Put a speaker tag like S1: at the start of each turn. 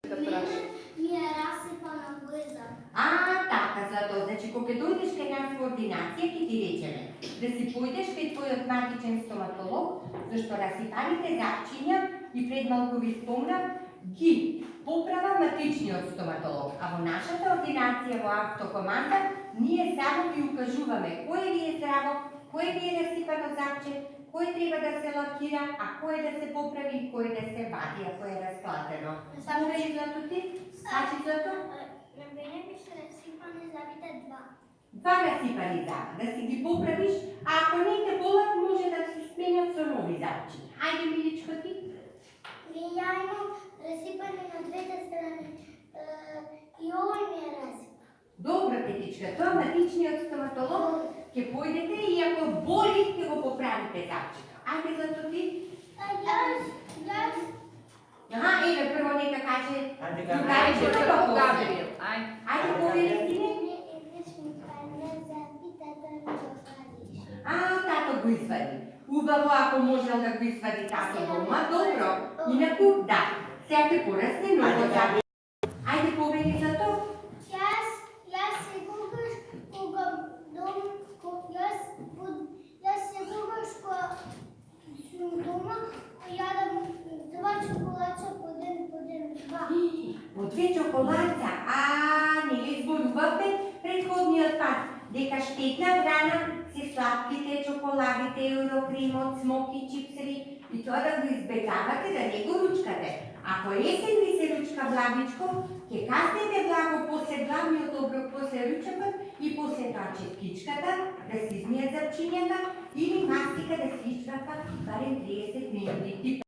S1: Mi je rasipana guza.
S2: Така, злато. Значи, кога дојдеш кај нас во ординација, ќе ти речеме да си појдеш кај твојот матичен стоматолог, зашто расипаните запчиња и пред малку ви спомнав, ги поправа матичниот стоматолог. А во нашата ординација во автокоманда ние само ви укажуваме кој ви е здраво, кој ви е расипано запче, кој треба да се лакира, а кој да се поправи и кој да се вади ако е расклатено. Помниш злато ти? Скачи злато?
S1: На мене ми се расипани зъбите два.
S2: Два расипани зъба, да си ги поправиш, а ако не те болат, може да се сменят со нови запчиња. Ајде, миличко ти.
S1: Ја имам расипани на двете страни и овој ми е расипан.
S2: Добро, Петичка, тоа матичниот стоматолог ќе појдете и ако боли, ќе го поправите запчето. Ајде, злато ти.
S1: Јас.
S2: Еве, прво нека каже
S3: Ајде,
S2: другаричката, па после.
S4: Габриел,
S2: Ајде, повели сине. Тато го извади. Убаво, ако можел да го извади тато дома, добро. Инаку, да. Сега ќе порасне многу запче. Ајде, повели за тоа.
S1: Јас секогаш кога сум дома, јадам два чоколаца по ден, два.
S2: По две чоколаца, нели зборувавме предходниот пат, дека штетна храна се сладките, чоколадите, еврокремот, смоки, чипсери и тоа да го избегавате, да не го ручкате. Ако есен ви се ручка блабичко, ќе каснете благо после главниот оброк, после ручекот и после тоа четкичката, да се измијат запчињата или мастика да се ичвака барем 30 минути.